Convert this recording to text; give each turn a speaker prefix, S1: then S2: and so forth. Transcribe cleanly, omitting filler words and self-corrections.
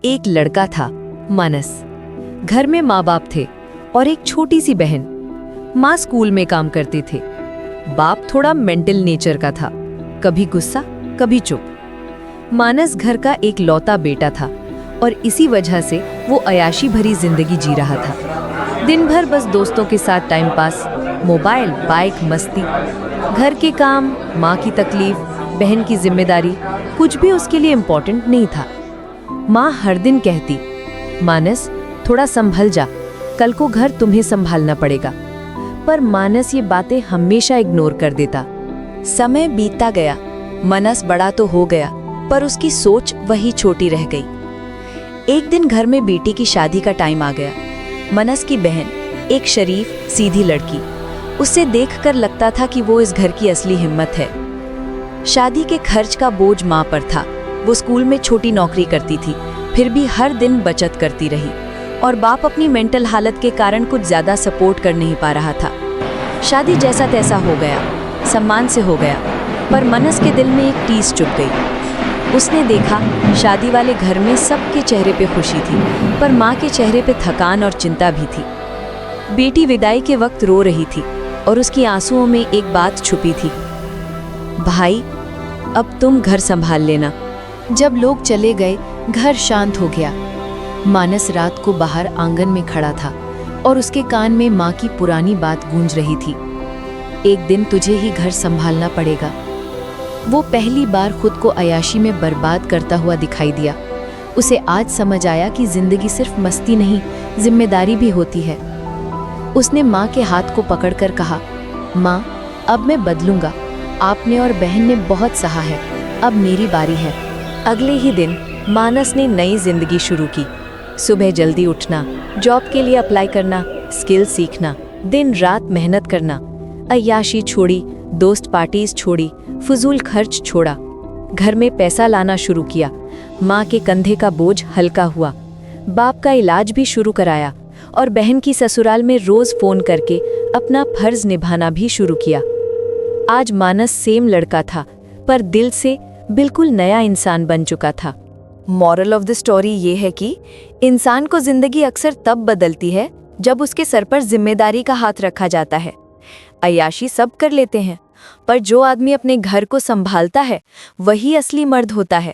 S1: एक लड़का था, मानस। घर में माँ बाप थे और एक छोटी सी बहन। माँ स्कूल में काम करते थे। बाप थोड़ा मेंटल नेचर का था, कभी गुस्सा कभी चुप। मानस घर का एक लौता बेटा था और इसी वजह से वो अयाशी भरी जिंदगी जी रहा था। दिन भर बस दोस्तों के साथ टाइम पास, मोबाइल, बाइक, मस्ती। घर के काम, माँ की तकलीफ, बहन की जिम्मेदारी, कुछ भी उसके लिए इम्पोर्टेंट नहीं था। माँ हर दिन कहती, मानस थोड़ा संभल जा, कल को घर तुम्हें संभालना पड़ेगा। पर मानस ये बातें हमेशा इग्नोर कर देता। समय बीतता गया, मानस बड़ा तो हो गया, पर उसकी सोच वही छोटी रह गई। एक दिन घर में बेटी की शादी का टाइम आ गया। मानस की बहन, एक शरीफ सीधी लड़की, उससे देखकर लगता था कि वो इस घर की असली हिम्मत है। शादी के खर्च का बोझ माँ पर था। वो स्कूल में छोटी नौकरी करती थी, फिर भी हर दिन बचत करती रही। और बाप अपनी मेंटल हालत के कारण कुछ ज्यादा सपोर्ट कर नहीं पा रहा था। शादी जैसा तैसा हो गया, सम्मान से हो गया, पर मानस के दिल में एक टीस चुभ गई। उसने देखा शादी वाले घर में सबके चेहरे पे खुशी थी, पर माँ के चेहरे पे थकान और चिंता भी थी। बेटी विदाई के वक्त रो रही थी और उसकी आंसुओं में एक बात छुपी थी, भाई अब तुम घर संभाल लेना। जब लोग चले गए, घर शांत हो गया। मानस रात को बाहर आंगन में खड़ा था और उसके कान में माँ की पुरानी बात गूंज रही थी, एक दिन तुझे ही घर संभालना पड़ेगा। वो पहली बार खुद को अयाशी में बर्बाद करता हुआ दिखाई दिया। उसे आज समझ आया कि जिंदगी सिर्फ मस्ती नहीं, जिम्मेदारी भी होती है। उसने माँ के हाथ को पकड़कर कहा, माँ अब मैं बदलूंगा, आपने और बहन ने बहुत सहा है, अब मेरी बारी है। अगले ही दिन मानस ने नई जिंदगी शुरू की। सुबह जल्दी उठना, जॉब के लिए अप्लाई करना, स्किल सीखना, दिन रात मेहनत करना। अय्याशी छोड़ी, दोस्त पार्टीज छोड़ी, फजूल खर्च छोड़ा। घर में पैसा लाना शुरू किया। माँ के कंधे का बोझ हल्का हुआ। बाप का इलाज भी शुरू कराया और बहन की ससुराल में रोज फोन करके अपना फर्ज निभाना भी शुरू किया। आज मानस सेम लड़का था, पर दिल से बिल्कुल नया इंसान बन चुका था। मॉरल ऑफ द स्टोरी ये है कि इंसान को जिंदगी अक्सर तब बदलती है जब उसके सर पर जिम्मेदारी का हाथ रखा जाता है। अय्याशी सब कर लेते हैं, पर जो आदमी अपने घर को संभालता है वही असली मर्द होता है।